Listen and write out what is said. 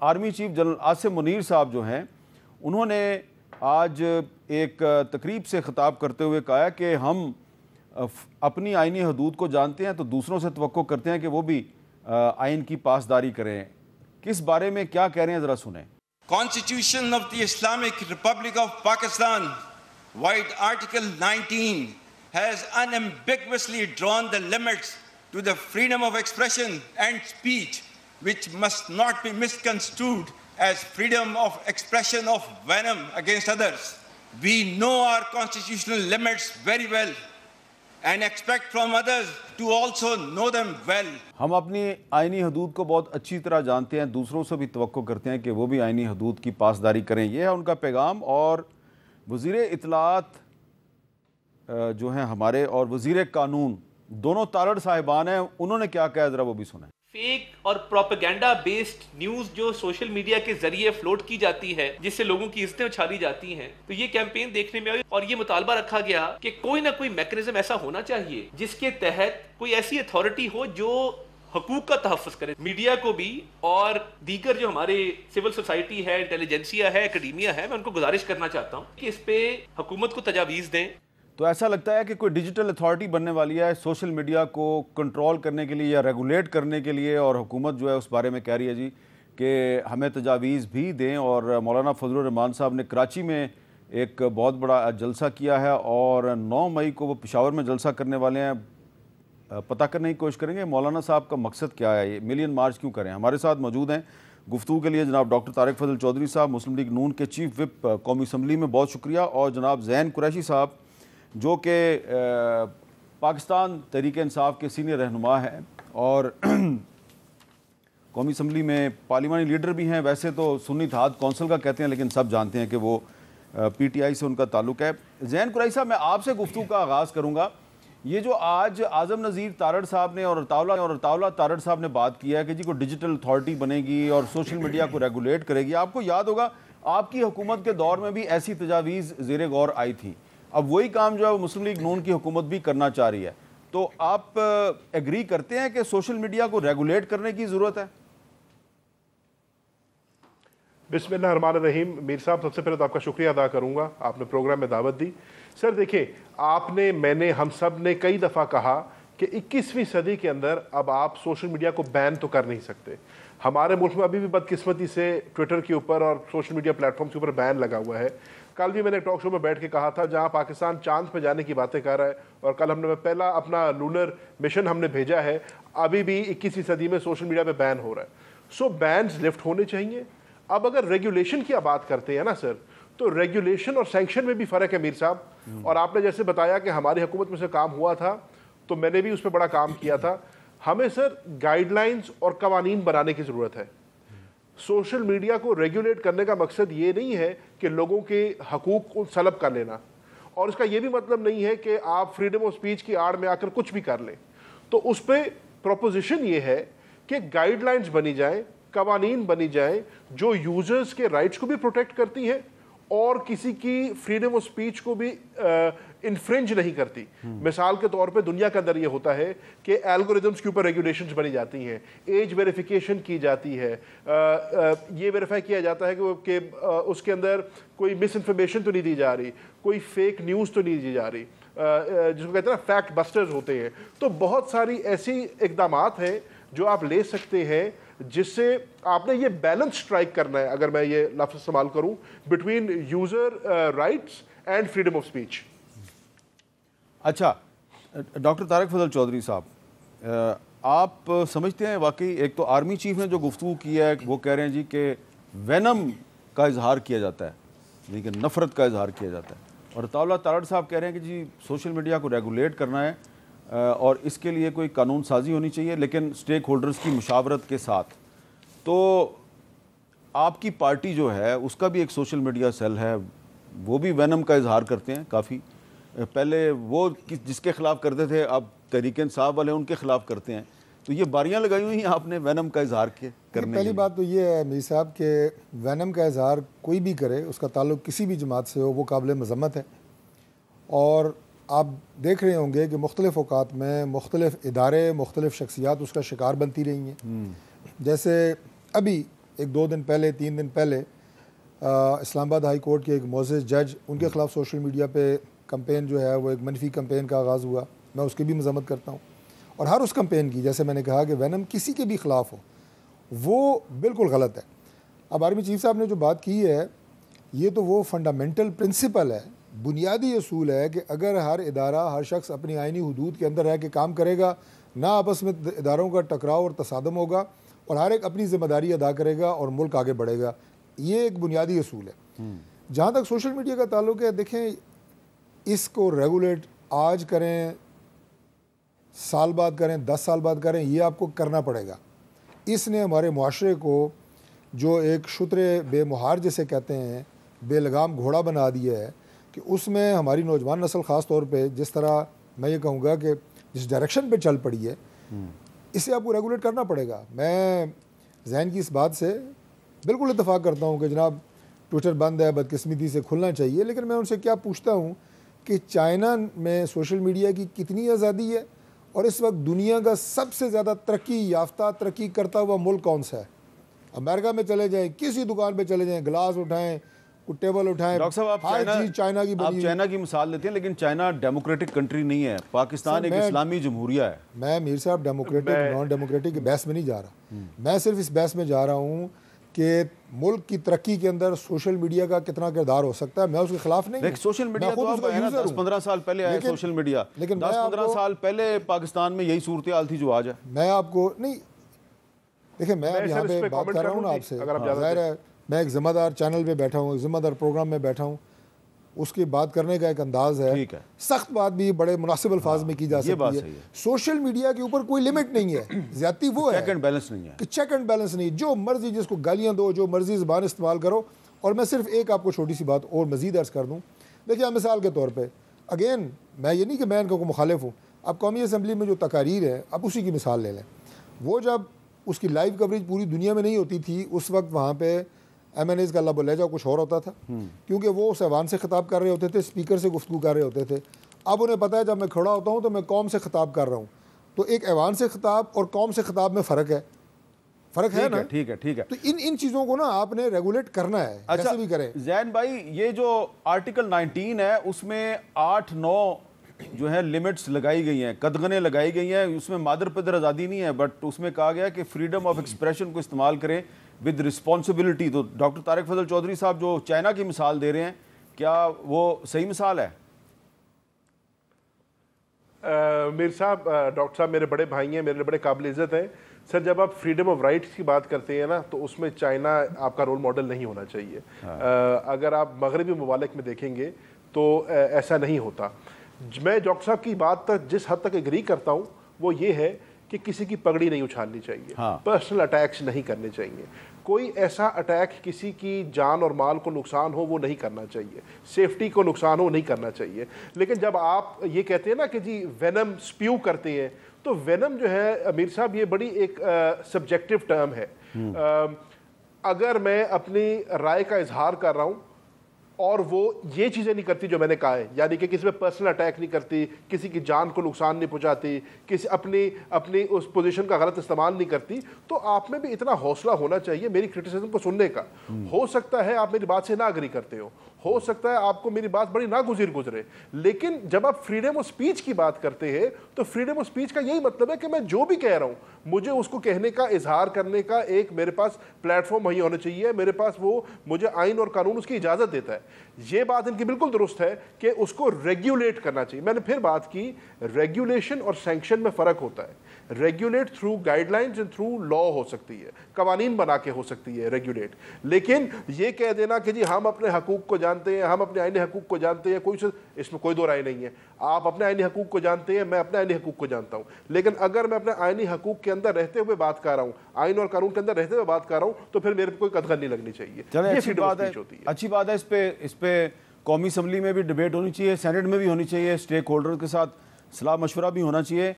Army chief general Asim Munir صاحب جو ہیں انہوں نے آج ایک تقریب سے خطاب کرتے ہوئے کہا کہ ہم اپنی آئینی حدود کو جانتے ہیں تو دوسروں سے توقع کرتے ہیں کہ وہ بھی آئین کی پاسداری کریں. کس بارے میں کیا کہہ رہے ہیں ذرا سنیں. Constitution of the Islamic Republic of Pakistan, vide Article 19, has unambiguously drawn the limits to the freedom of expression and speech, which must not be misconstrued as freedom of expression of venom against others. We know our constitutional limits very well and expect from others to also know them well. ہم اپنی آئینی حدود کو بہت اچھی طرح جانتے ہیں, دوسروں سے بھی توقع کرتے ہیں کہ وہ بھی آئینی حدود کی پاسداری کریں. یہ ہے ان کا پیغام. اور وزیر اطلاعات جو ہیں ہمارے اور وزیر قانون دونوں تارڑ صاحبان ہیں, انہوں نے کیا کہا ذرا وہ بھی سنیں. فیک اور پروپیگنڈا بیسڈ نیوز جو سوشل میڈیا کے ذریعے فلوٹ کی جاتی ہے, جس سے لوگوں کی عزتیں اچھالی جاتی ہیں, تو یہ کیمپین دیکھنے میں آئی اور یہ مطالبہ رکھا گیا کہ کوئی نہ کوئی میکنزم ایسا ہونا چاہیے جس کے تحت کوئی ایسی اتھارٹی ہو جو حقوق کا تحفظ کرے. میڈیا کو بھی اور دیگر جو ہمارے سول سوسائٹی ہے, انٹیلیجنسیا ہے, اکیڈیمیا ہے, میں ان کو گزارش کرنا چاہتا ہوں کہ اس پہ حکومت کو تجاویز دیں. تو ایسا لگتا ہے کہ کوئی ڈیجیٹل اتھارٹی بننے والی ہے سوشل میڈیا کو کنٹرول کرنے کے لیے یا ریگولیٹ کرنے کے لیے, اور حکومت جو ہے اس بارے میں کہہ رہی ہے جی کہ ہمیں تجاویز بھی دیں. اور مولانا فضل الرحمان صاحب نے کراچی میں ایک بہت بڑا جلسہ کیا ہے اور 9 مئی کو وہ پشاور میں جلسہ کرنے والے ہیں. پتہ کرنے کی کوشش کریں گے مولانا صاحب کا مقصد کیا ہے, یہ ملین مارچ کیوں کریں. ہمارے ساتھ موجود ہیں گفتگو کے لیے جناب ڈاکٹر طارق فضل چودھری صاحب, مسلم لیگ نون کے چیف وپ قومی اسمبلی میں, بہت شکریہ. اور جناب زین قریشی صاحب جو کہ پاکستان تحریک انصاف کے سینئر رہنما ہیں اور قومی اسمبلی میں پارلیمانی لیڈر بھی ہیں. ویسے تو سنی اتحاد کونسل کا کہتے ہیں لیکن سب جانتے ہیں کہ وہ پی ٹی آئی سے ان کا تعلق ہے. زین قریشی صاحب, میں آپ سے گفتگو کا آغاز کروں گا. یہ جو آج اعظم نذیر تارڑ صاحب نے اور ارطاولہ تارڑ صاحب نے بات کی ہے کہ جی کوئی ڈیجیٹل اتھارٹی بنے گی اور سوشل میڈیا کو ریگولیٹ کرے گی, آپ کو یاد ہوگا آپ کی حکومت کے دور میں بھی ایسی تجاویز زیر غور آئی تھی. اب وہی کام جو ہے وہ مسلم لیگ نون کی حکومت بھی کرنا چاہ رہی ہے. تو آپ ایگری کرتے ہیں کہ سوشل میڈیا کو ریگولیٹ کرنے کی ضرورت ہے؟ بسم اللہ الرحمن الرحیم. میر صاحب, سب سے پہلے تو آپ کا شکریہ ادا کروں گا, آپ نے پروگرام میں دعوت دی. سر دیکھیں, آپ نے, میں نے, ہم سب نے کئی دفعہ کہا کہ 21ویں صدی کے اندر اب آپ سوشل میڈیا کو بین تو کر نہیں سکتے. ہمارے ملک میں ابھی بھی بدقسمتی سے ٹویٹر کے اوپر اور سوشل میڈیا پلیٹ فارمز کے اوپر بین لگا ہوا ہے. کل بھی میں نے ٹاک شو میں بیٹھ کے کہا تھا, جہاں پاکستان چاند پہ جانے کی باتیں کر رہا ہے اور کل ہم نے پہلا اپنا لونر مشن ہم نے بھیجا ہے, ابھی بھی 21ویں صدی میں سوشل میڈیا پہ بین ہو رہا ہے. سو بینز لفٹ ہونے چاہیے. اب اگر ریگولیشن کی بات کرتے ہیں نا سر, تو ریگولیشن اور سینکشن میں بھی فرق ہے میر صاحب. اور آپ نے جیسے بتایا کہ ہماری حکومت میں سے کام ہوا تھا, تو میں نے بھی اس پہ بڑا کام کیا تھا. ہمیں سر گائیڈ لائنز اور قوانین بنانے کی ضرورت ہے. سوشل میڈیا کو ریگولیٹ کرنے کا مقصد یہ نہیں ہے کہ لوگوں کے حقوق کو سلب کر لینا, اور اس کا یہ بھی مطلب نہیں ہے کہ آپ فریڈم آف سپیچ کی آڑ میں آ کر کچھ بھی کر لیں. تو اس پہ پروپوزیشن یہ ہے کہ گائیڈ لائنز بنی جائیں, قوانین بنی جائیں جو یوزرز کے رائٹس کو بھی پروٹیکٹ کرتی ہیں اور کسی کی فریڈم آف سپیچ کو بھی انفرنج نہیں کرتی. مثال کے طور پہ دنیا کے اندر یہ ہوتا ہے کہ الگوریدمز کے اوپر ریگولیشنز بنی جاتی ہیں, ایج ویریفیکیشن کی جاتی ہے, یہ ویریفائی کیا جاتا ہے کہ اس کے اندر کوئی مس انفارمیشن تو نہیں دی جا رہی, کوئی فیک نیوز تو نہیں دی جا رہی, جس کو کہتے ہیں نا فیکٹ بسٹرز ہوتے ہیں. تو بہت ساری ایسی اقدامات ہیں جو آپ لے سکتے ہیں جس سے آپ نے یہ بیلنس سٹرائک کرنا ہے, اگر میں یہ لفظ استعمال کروں, between user rights and freedom of speech. اچھا ڈاکٹر طارق فضل چودھری صاحب, آپ سمجھتے ہیں واقعی ایک تو آرمی چیف نے جو گفتگو کی ہے وہ کہہ رہے ہیں جی کہ وینم کا اظہار کیا جاتا ہے لیکن نفرت کا اظہار کیا جاتا ہے, اور ارطاولہ تارڑ صاحب کہہ رہے ہیں کہ جی سوشل میڈیا کو ریگولیٹ کرنا ہے اور اس کے لیے کوئی قانون سازی ہونی چاہیے لیکن سٹیک ہولڈرز کی مشاورت کے ساتھ. تو آپ کی پارٹی جو ہے اس کا بھی ایک سوشل میڈیا سیل ہے, وہ بھی وینم کا اظہار کرتے ہیں کافی. پہلے وہ جس کے خلاف کرتے تھے اب تحریک انصاف والے ان کے خلاف کرتے ہیں. تو یہ باریاں لگائی ہوئی ہیں آپ نے وینم کا اظہار کرنے. پہلی بات تو یہ ہے میر صاحب کہ وینم کا اظہار کوئی بھی کرے, اس کا تعلق کسی بھی جماعت سے ہو, وہ قابل مذمت ہے. اور آپ دیکھ رہے ہوں گے کہ مختلف اوقات میں مختلف ادارے, مختلف شخصیات اس کا شکار بنتی رہی ہیں. جیسے ابھی ایک 2 دن پہلے 3 دن پہلے اسلام آباد ہائی کورٹ کے ایک معزز جج ان کے خلاف سوشل میڈیا پہ کمپین جو ہے وہ ایک منفی کمپین کا آغاز ہوا. میں اس کی بھی مذمت کرتا ہوں, اور ہر اس کمپین کی, جیسے میں نے کہا کہ وینم کسی کے بھی خلاف ہو وہ بالکل غلط ہے. اب آرمی چیف صاحب نے جو بات کی ہے یہ تو وہ فنڈامنٹل پرنسپل ہے, بنیادی اصول ہے کہ اگر ہر ادارہ ہر شخص اپنی آئینی حدود کے اندر رہ کے کام کرے گا, نہ آپس میں اداروں کا ٹکراؤ اور تصادم ہوگا, اور ہر ایک اپنی ذمہ داری ادا کرے گا اور ملک آگے بڑھے گا. یہ ایک بنیادی اصول ہے. جہاں تک سوشل میڈیا کا تعلق ہے, دیکھیں اس کو ریگولیٹ آج کریں, سال بعد کریں, 10 سال بعد کریں, یہ آپ کو کرنا پڑے گا. اس نے ہمارے معاشرے کو جو ایک شترے بے مہار جسے کہتے ہیں, بے لگام گھوڑا بنا دیا ہے, کہ اس میں ہماری نوجوان نسل خاص طور پہ جس طرح میں یہ کہوں گا کہ جس ڈائریکشن پہ چل پڑی ہے, اسے آپ کو ریگولیٹ کرنا پڑے گا. میں ذہن کی اس بات سے بالکل اتفاق کرتا ہوں کہ جناب ٹویٹر بند ہے, بدقسمتی سے کھلنا چاہیے, لیکن میں ان سے کیا پوچھتا ہوں کہ چائنا میں سوشل میڈیا کی کتنی آزادی ہے, اور اس وقت دنیا کا سب سے زیادہ ترقی یافتہ ترقی کرتا ہوا ملک کون سا ہے؟ امریکہ میں چلے جائیں, کسی دکان پہ چلے جائیں, گلاس اٹھائیں, ٹیبل اٹھائیں, ڈاکٹر صاحب ہر چیز چائنا کی بنی. آپ چائنا کی مثال دیتے ہیں, لیکن چائنا ڈیموکریٹک کنٹری نہیں ہے, پاکستان ایک اسلامی جمہوریہ ہے. میں میر صاحب ڈیموکریٹک نان ڈیموکریٹک کے بحث میں نہیں جا رہا, میں صرف اس بحث میں جا رہا ہوں کہ ملک کی ترقی کے اندر سوشل میڈیا کا کتنا کردار ہو سکتا ہے. میں اس کے خلاف نہیں ہوں. سوشل میڈیا تو اب 10-15 سال پہلے آیا سوشل میڈیا, 10-15 سال پہلے پاکستان میں یہی صورتحال تھی جو آج ہے. میں آپ کو نہیں, دیکھیں میں اب یہاں پہ بات کر رہا ہوں نا آپ سے, ظاہر ہے میں ایک ذمہ دار چینل پہ بیٹھا ہوں, ایک ذمہ دار پروگرام میں بیٹھا ہوں, اس کی بات کرنے کا ایک انداز ہے, سخت بات بھی بڑے مناسب الفاظ میں کی جا سکتی ہے. سوشل میڈیا کے اوپر کوئی لیمٹ نہیں ہے, زیادتی وہ ہے چیک اینڈ بیلنس نہیں ہے, کہ چیک اینڈ بیلنس نہیں, جو مرضی جس کو گالیاں دو, جو مرضی زبان استعمال کرو. اور میں صرف ایک آپ کو چھوٹی سی بات اور مزید عرض کر دوں. دیکھیے مثال کے طور پہ, اگین میں یہ نہیں کہ میں ان کو مخالف ہوں, اب قومی اسمبلی میں جو تقاریر ہے, اب اسی کی مثال لے لیں. وہ جب اس کی لائیو کوریج پوری دنیا میں نہیں ہوتی تھی, اس وقت وہاں پہ ایم این ایز کا لب و لہجہ کچھ اور ہوتا تھا, کیونکہ وہ اس ایوان سے خطاب کر رہے ہوتے تھے, اسپیکر سے گفتگو کر رہے ہوتے تھے. اب انہیں پتہ ہے جب میں کھڑا ہوتا ہوں تو میں قوم سے خطاب کر رہا ہوں, تو ایک ایوان سے خطاب اور قوم سے خطاب میں فرق ہے نا. ٹھیک ہے. تو ان چیزوں کو نا آپ نے ریگولیٹ کرنا ہے, کیسے بھی کریں. زین بھائی, یہ جو آرٹیکل 19 ہے اس میں 8-9 جو ہے لمٹس لگائی گئی ہیں, قدغنیں لگائی گئی ہیں. اس میں مادر پدر آزادی نہیں ہے, بٹ اس میں کہا گیا کہ فریڈم آف ایکسپریشن کو استعمال کریں ود رسپانسبلٹی. تو ڈاکٹر طارق فضل چودھری صاحب جو چائنا کی مثال دے رہے ہیں, کیا وہ صحیح مثال ہے؟ میر صاحب, ڈاکٹر صاحب میرے بڑے بھائی ہیں, میرے بڑے قابل عزت ہیں. سر جب آپ فریڈم آف رائٹس کی بات کرتے ہیں نا, تو اس میں چائنا آپ کا رول ماڈل نہیں ہونا چاہیے. اگر آپ مغربی ممالک میں دیکھیں گے تو ایسا نہیں ہوتا. میں ڈاکٹر صاحب کی بات تک جس حد تک ایگری کرتا ہوں وہ یہ ہے کہ کسی کی پگڑی نہیں اچھالنی چاہیے, پرسنل اٹیکس نہیں کرنے چاہیے. کوئی ایسا اٹیک کسی کی جان اور مال کو نقصان ہو وہ نہیں کرنا چاہیے, سیفٹی کو نقصان ہو نہیں کرنا چاہیے. لیکن جب آپ یہ کہتے ہیں نا کہ جی وینم سپیو کرتے ہیں, تو وینم جو ہے امیر صاحب یہ بڑی ایک سبجیکٹو ٹرم ہے. اگر میں اپنی رائے کا اظہار کر رہا ہوں اور وہ یہ چیزیں نہیں کرتی جو میں نے کہا ہے, یعنی کہ کسی پہ پرسنل اٹیک نہیں کرتی, کسی کی جان کو نقصان نہیں پہنچاتی, کسی اپنی اس پوزیشن کا غلط استعمال نہیں کرتی, تو آپ میں بھی اتنا حوصلہ ہونا چاہیے میری کرٹیسزم کو سننے کا. ہو سکتا ہے آپ میری بات سے نہ اگری کرتے ہو سکتا ہے آپ کو میری بات بڑی ناگزیر گزرے, لیکن جب آپ فریڈم آف اسپیچ کی بات کرتے ہیں تو فریڈم آف اسپیچ کا یہی مطلب ہے کہ میں جو بھی کہہ رہا ہوں مجھے اس کو کہنے کا, اظہار کرنے کا ایک میرے پاس پلیٹ فارم مہیا ہونا چاہیے. میرے پاس وہ مجھے آئین اور قانون اس کی اجازت دیتا ہے. یہ بات ان کی بالکل درست ہے کہ اس کو ریگولیٹ کرنا چاہیے. میں نے پھر بات کی, ریگولیشن اور سینکشن میں فرق ہوتا ہے. Regulate through guidelines and through law ہو سکتی ہے, قوانین بنا کے ہو سکتی ہے ریگولیٹ. لیکن یہ کہہ دینا کہ جی ہم اپنے حقوق کو جانتے ہیں, ہم اپنے آئینی حقوق کو جانتے ہیں, اس میں کوئی دو رائے نہیں ہے. آپ اپنے آئینی حقوق کو جانتے ہیں, میں اپنے آئینی حقوق کو جانتا ہوں. لیکن اگر میں اپنے آئینی حقوق کے اندر رہتے ہوئے بات کر رہا ہوں, آئین اور قانون کے اندر رہتے ہوئے بات کر رہا ہوں, تو پھر میرے کو کوئی قدغن نہیں لگنی چاہیے. یہ فریڈم آف اسپیچ ہوتی ہے. اچھی بات ہے. اس پہ قومی اسمبلی میں بھی ڈیبیٹ ہونی چاہیے, سینٹ میں بھی ہونی چاہیے, اسٹیک ہولڈر کے ساتھ صلاح مشورہ بھی ہونا چاہیے.